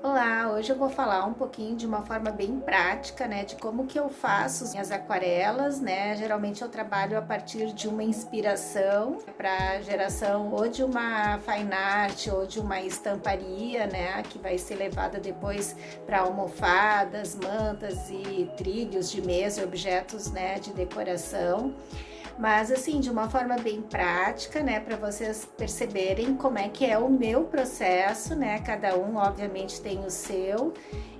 Olá, hoje eu vou falar um pouquinho de uma forma bem prática, né, de como que eu faço as minhas aquarelas, né? Geralmente eu trabalho a partir de uma inspiração para geração ou de uma fine art ou de uma estamparia, né, que vai ser levada depois para almofadas, mantas e trilhos de mesa e objetos, né, de decoração. Mas assim, de uma forma bem prática, né, para vocês perceberem como é que é o meu processo, né? Cada um, obviamente, tem o seu.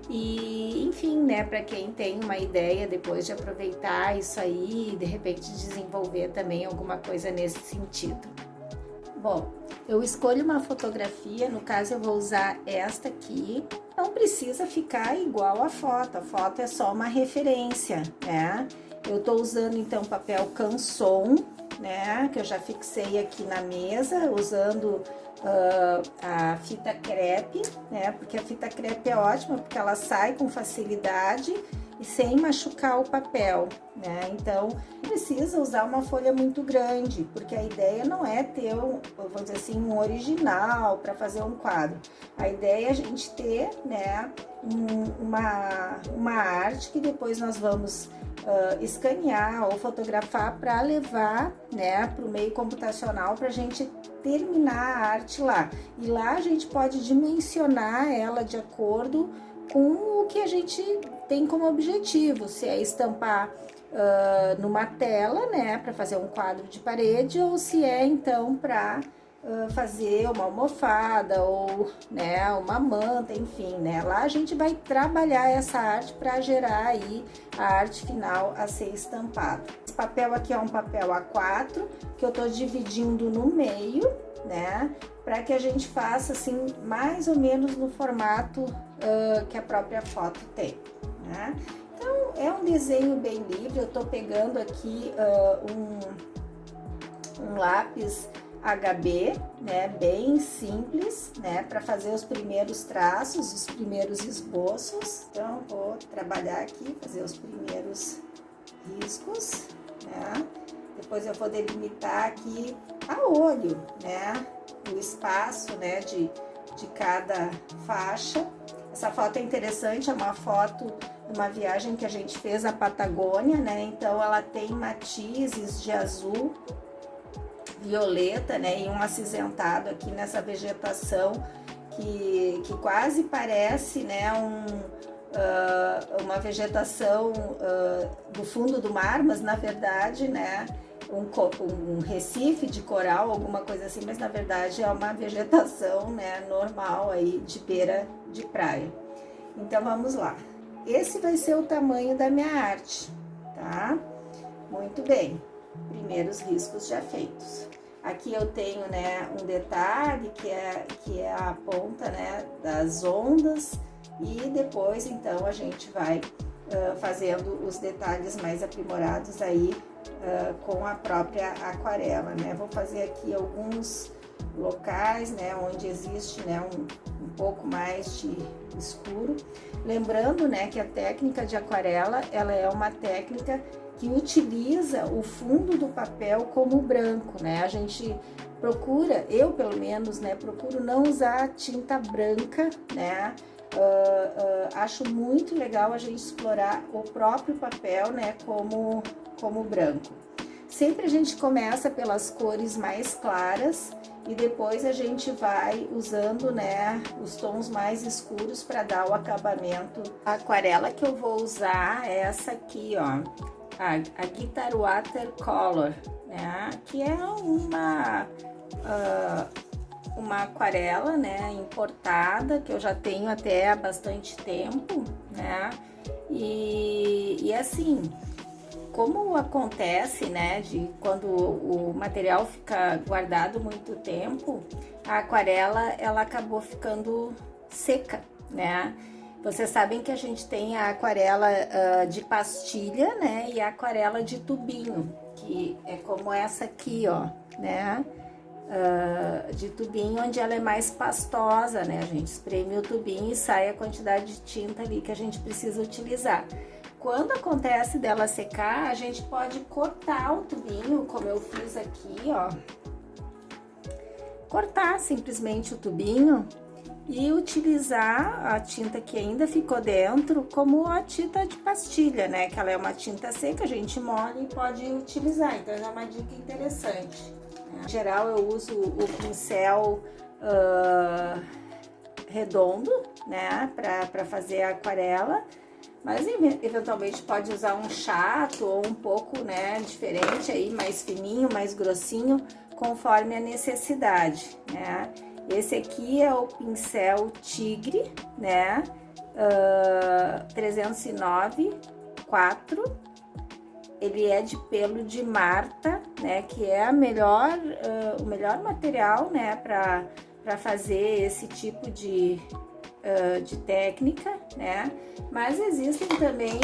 E, enfim, né, para quem tem uma ideia depois de aproveitar isso aí e de repente desenvolver também alguma coisa nesse sentido. Bom, eu escolho uma fotografia, no caso eu vou usar esta aqui. Não precisa ficar igual a foto é só uma referência, né? Eu tô usando então papel Canson, né? Que eu já fixei aqui na mesa, usando a fita crepe, né? Porque a fita crepe é ótima, porque ela sai com facilidade e sem machucar o papel, né? Então, precisa usar uma folha muito grande, porque a ideia não é ter, vamos dizer assim, um original para fazer um quadro. A ideia é a gente ter, né, uma arte que depois nós vamos escanear ou fotografar para levar, né, para o meio computacional para a gente terminar a arte lá. E lá a gente pode dimensionar ela de acordo com o que a gente tem como objetivo, se é estampar numa tela, né, para fazer um quadro de parede, ou se é então para fazer uma almofada ou, né, uma manta, enfim, né? Lá a gente vai trabalhar essa arte para gerar aí a arte final a ser estampada. Esse papel aqui é um papel A4 que eu tô dividindo no meio, né? Para que a gente faça assim mais ou menos no formato que a própria foto tem, né? Então é um desenho bem livre. Eu tô pegando aqui um lápis HB, né, bem simples, né, para fazer os primeiros traços, os primeiros esboços. Então, vou trabalhar aqui, fazer os primeiros riscos, né, depois eu vou delimitar aqui a olho, né, o espaço, né, de cada faixa. Essa foto é interessante, é uma foto de uma viagem que a gente fez à Patagônia, né, então ela tem matizes de azul, violeta, né, e um acinzentado aqui nessa vegetação que quase parece, né, uma vegetação do fundo do mar, mas na verdade, né, um recife de coral, alguma coisa assim, mas na verdade é uma vegetação, né, normal aí de beira de praia. Então vamos lá. Esse vai ser o tamanho da minha arte, tá? Muito bem. Primeiros riscos já feitos. Aqui eu tenho, né, um detalhe que é a ponta, né, das ondas, e depois então a gente vai fazendo os detalhes mais aprimorados aí com a própria aquarela, né? Vou fazer aqui alguns locais, né, onde existe, né, um pouco mais de escuro. Lembrando, né, que a técnica de aquarela, ela é uma técnica que utiliza o fundo do papel como branco, né? A gente procura, eu pelo menos, né, procuro não usar tinta branca, né? Acho muito legal a gente explorar o próprio papel, né, como branco. Sempre a gente começa pelas cores mais claras e depois a gente vai usando, né, os tons mais escuros para dar o acabamento. A aquarela que eu vou usar é essa aqui, ó, a Guitar Watercolor, né, que é uma aquarela, né, importada, que eu já tenho até há bastante tempo, né, e assim, como acontece, né, de quando o material fica guardado muito tempo, a aquarela, ela acabou ficando seca, né. Vocês sabem que a gente tem a aquarela de pastilha, né, e a aquarela de tubinho, que é como essa aqui, ó, né, de tubinho, onde ela é mais pastosa, né, a gente espreme o tubinho e sai a quantidade de tinta ali que a gente precisa utilizar. Quando acontece dela secar, a gente pode cortar o tubinho, como eu fiz aqui, ó, cortar simplesmente o tubinho e utilizar a tinta que ainda ficou dentro como a tinta de pastilha, né? Que ela é uma tinta seca, a gente molha e pode utilizar, então é uma dica interessante. Em geral eu uso o pincel redondo, né? Para fazer a aquarela, mas eventualmente pode usar um chato ou um pouco, né, diferente aí, mais fininho, mais grossinho, conforme a necessidade, né? Esse aqui é o pincel Tigre, né? 309 4. Ele é de pelo de Marta, né? Que é o melhor material, né? Para fazer esse tipo de técnica, né? Mas existem também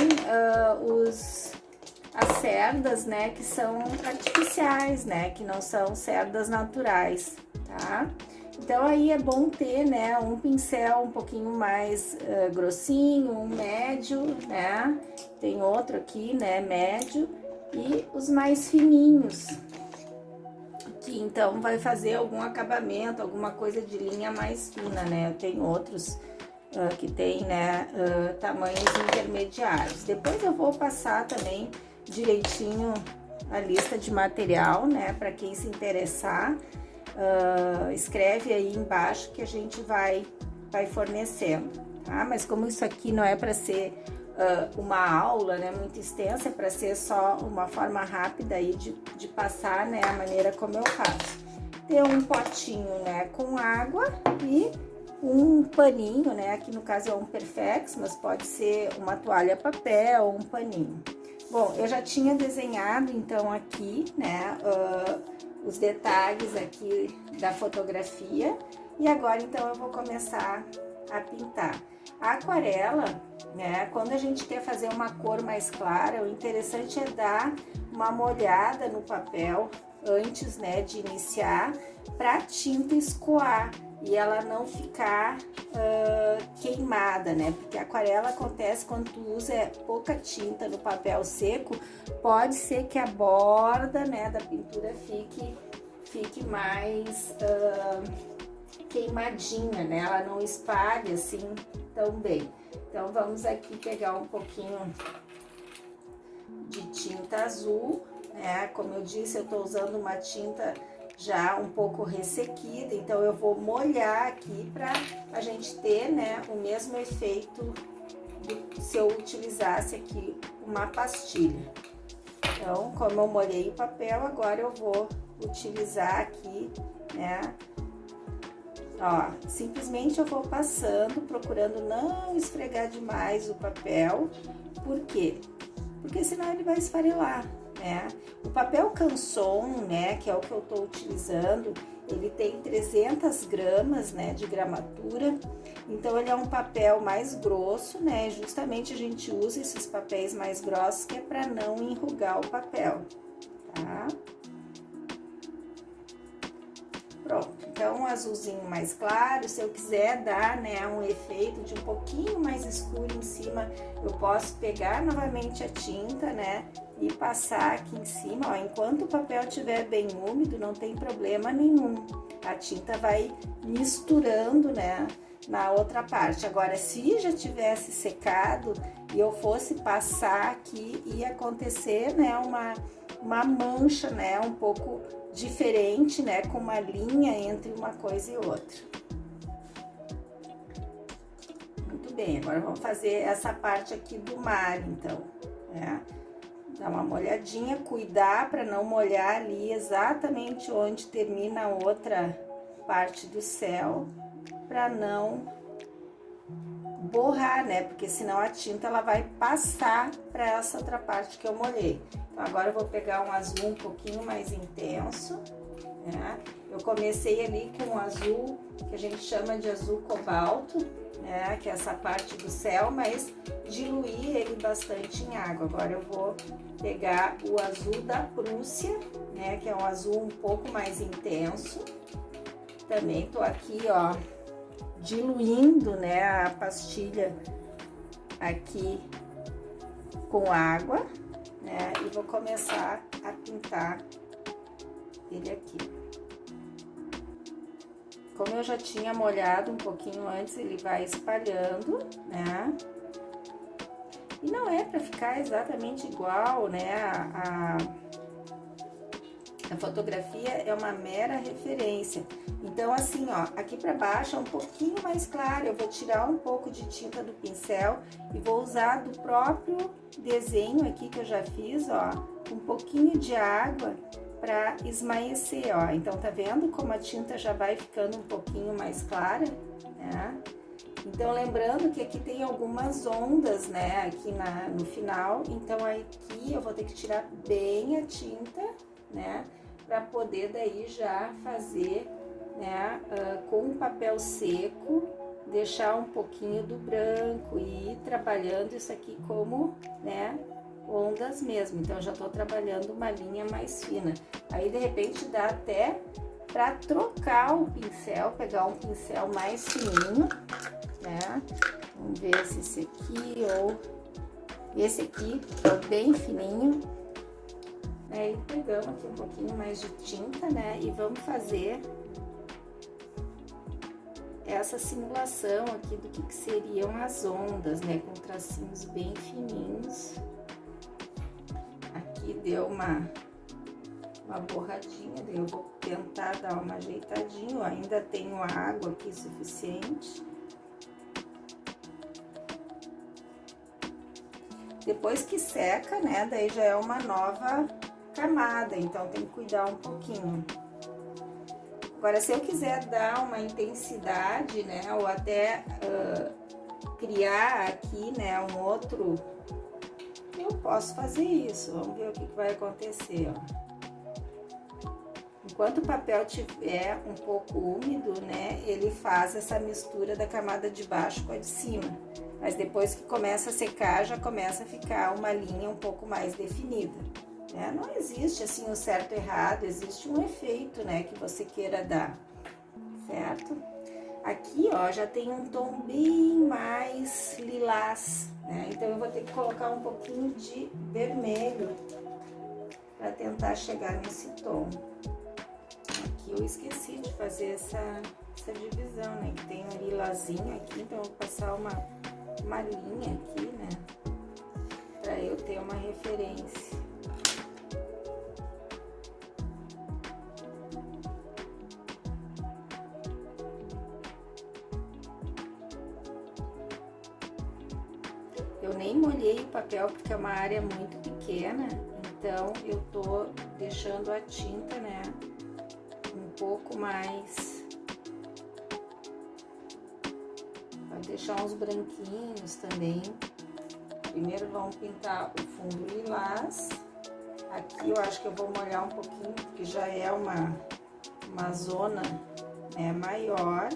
as cerdas, né? Que são artificiais, né? Que não são cerdas naturais, tá? Então aí é bom ter, né, um pincel um pouquinho mais grossinho, um médio, né? Tem outro aqui, né, médio, e os mais fininhos, que então vai fazer algum acabamento, alguma coisa de linha mais fina, né? Eu tenho outros que tem, né, tamanhos intermediários. Depois eu vou passar também direitinho a lista de material, né, para quem se interessar. Escreve aí embaixo que a gente vai fornecendo, tá? Mas como isso aqui não é para ser uma aula, né, muito extensa, é para ser só uma forma rápida aí de passar, né, a maneira como eu faço. Ter um potinho, né, com água e um paninho, né, aqui no caso é um Perfex, mas pode ser uma toalha papel ou um paninho. Bom, eu já tinha desenhado então aqui, né, os detalhes aqui da fotografia, e agora então eu vou começar a pintar. A aquarela, né, quando a gente quer fazer uma cor mais clara, o interessante é dar uma molhada no papel antes, né, de iniciar, para a tinta escoar e ela não ficar queimada, né? Porque a aquarela acontece quando tu usa pouca tinta no papel seco, pode ser que a borda, né, da pintura fique mais queimadinha, né? Ela não espalha assim tão bem. Então vamos aqui pegar um pouquinho de tinta azul, né? Como eu disse, eu tô usando uma tinta já um pouco ressequida, então eu vou molhar aqui para a gente ter, né, o mesmo efeito se eu utilizasse aqui uma pastilha. Então, como eu molhei o papel, agora eu vou utilizar aqui, né, ó, simplesmente eu vou passando, procurando não esfregar demais o papel. Por quê? Porque senão ele vai esfarelar, né? O papel Canson, né, que é o que eu tô utilizando, ele tem 300 gramas, né, de gramatura, então ele é um papel mais grosso, né? Justamente a gente usa esses papéis mais grossos que é para não enrugar o papel, tá? Pronto, então um azulzinho mais claro, se eu quiser dar, né, um efeito de um pouquinho mais escuro em cima, eu posso pegar novamente a tinta, né, e passar aqui em cima, ó, enquanto o papel estiver bem úmido, não tem problema nenhum, a tinta vai misturando, né, na outra parte. Agora, se já tivesse secado e eu fosse passar aqui, ia acontecer, né, uma mancha, né, um pouco diferente, né, com uma linha entre uma coisa e outra. Muito bem, agora vamos fazer essa parte aqui do mar, então, né? Dar uma molhadinha, cuidar para não molhar ali exatamente onde termina a outra parte do céu, para não borrar, né? Porque senão a tinta ela vai passar para essa outra parte que eu molhei. Então, agora eu vou pegar um azul um pouquinho mais intenso, né? Eu comecei ali com um azul que a gente chama de azul cobalto, né? Que é essa parte do céu, mas diluí ele bastante em água. Agora eu vou pegar o azul da Prússia, né? Que é um azul um pouco mais intenso. Também tô aqui, ó, diluindo, né, a pastilha aqui com água, né, e vou começar a pintar ele aqui. como eu já tinha molhado um pouquinho antes, ele vai espalhando, né? E não é para ficar exatamente igual, né? A fotografia é uma mera referência. Então, assim, ó, aqui para baixo é um pouquinho mais claro. Eu vou tirar um pouco de tinta do pincel e vou usar do próprio desenho aqui que eu já fiz, ó, um pouquinho de água para esmaecer, ó. Então, tá vendo como a tinta já vai ficando um pouquinho mais clara, né? Então, lembrando que aqui tem algumas ondas, né, aqui no final. Então, aqui eu vou ter que tirar bem a tinta, né, para poder daí já fazer, né, com o papel seco, deixar um pouquinho do branco e ir trabalhando isso aqui como, né, ondas mesmo. Então, eu já tô trabalhando uma linha mais fina. Aí, de repente, dá até para trocar o pincel, pegar um pincel mais fininho, né? Vamos ver se esse aqui ou esse aqui, é bem fininho. Aí pegamos aqui um pouquinho mais de tinta, né? E vamos fazer essa simulação aqui do que seriam as ondas, né? Com tracinhos bem fininhos. Aqui deu uma borradinha, daí eu vou tentar dar uma ajeitadinha. Eu ainda tenho água aqui suficiente. Depois que seca, né, daí já é uma nova camada, então tem que cuidar um pouquinho. Agora, se eu quiser dar uma intensidade, né, ou até criar aqui, né, um outro, eu posso fazer isso. Vamos ver o que vai acontecer, ó. Enquanto o papel tiver um pouco úmido, né, ele faz essa mistura da camada de baixo com a de cima. Mas depois que começa a secar, já começa a ficar uma linha um pouco mais definida, né? Não existe assim o certo e errado, existe um efeito, né, que você queira dar, certo? Aqui, ó, já tem um tom bem mais lilás, né? Então, eu vou ter que colocar um pouquinho de vermelho para tentar chegar nesse tom. Aqui eu esqueci de fazer essa divisão, né? Que tem um lilazinho aqui, então eu vou passar uma linha aqui, né, para eu ter uma referência. Eu nem molhei o papel porque é uma área muito pequena, então eu tô deixando a tinta, né, um pouco mais. Vai deixar uns branquinhos também. Primeiro vamos pintar o fundo lilás. Aqui eu acho que eu vou molhar um pouquinho, porque já é uma zona, né, maior.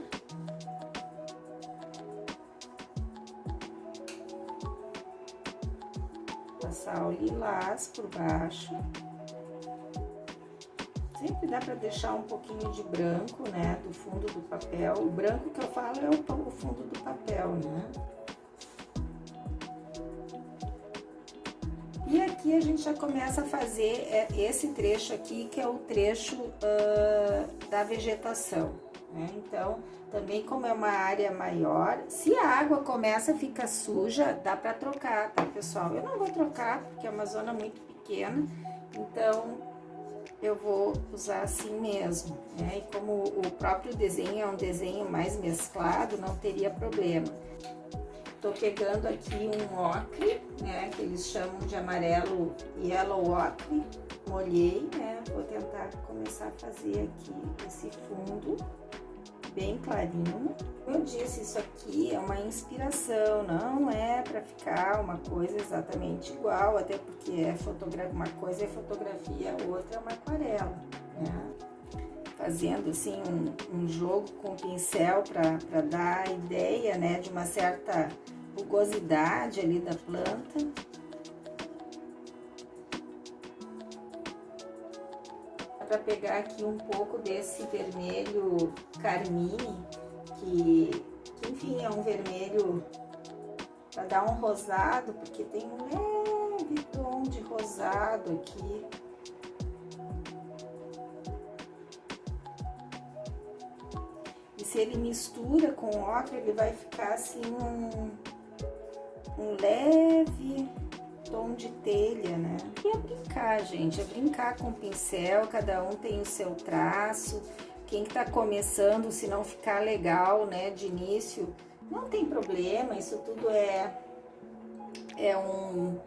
Passar o lilás por baixo. Sempre dá para deixar um pouquinho de branco, né, do fundo do papel. O branco que eu falo é o fundo do papel, né? E aqui a gente já começa a fazer esse trecho aqui, que é o trecho da vegetação, né? Então, também como é uma área maior, se a água começa a ficar suja, dá para trocar, tá, pessoal? Eu não vou trocar, porque é uma zona muito pequena, então eu vou usar assim mesmo, né? E como o próprio desenho é um desenho mais mesclado, não teria problema. Tô pegando aqui um ocre, né? Que eles chamam de amarelo yellow ocre. Molhei, né? Vou tentar começar a fazer aqui esse fundo bem clarinho. Como eu disse, isso aqui é uma inspiração, não é para ficar uma coisa exatamente igual, até porque uma coisa é fotografia, outra é uma aquarela, né? Fazendo assim um jogo com o pincel para dar a ideia, né, de uma certa rugosidade ali da planta. Para pegar aqui um pouco desse vermelho carmine, que enfim é um vermelho para dar um rosado, porque tem um leve tom de rosado aqui. se ele mistura com ocre, ele vai ficar assim um leve tom de telha, né? E é brincar, gente, é brincar com o pincel, cada um tem o seu traço. Quem tá começando, se não ficar legal, né, de início, não tem problema, isso tudo é um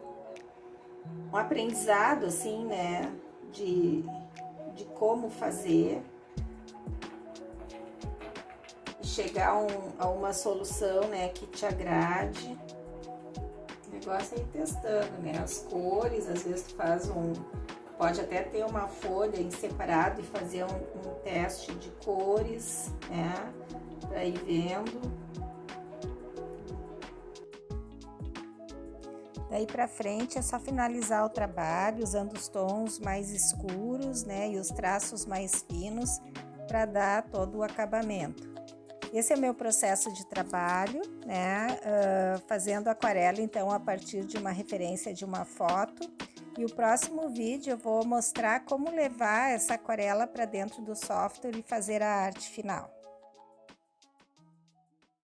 aprendizado, assim, né, de como fazer, chegar a uma solução, né, que te agrade. O negócio é ir testando, né, as cores, às vezes tu faz pode até ter uma folha em separado e fazer um teste de cores, né, pra ir vendo. Daí pra frente é só finalizar o trabalho usando os tons mais escuros, né, e os traços mais finos para dar todo o acabamento. Esse é o meu processo de trabalho, né, fazendo aquarela então a partir de uma referência de uma foto. E o próximo vídeo eu vou mostrar como levar essa aquarela para dentro do software e fazer a arte final.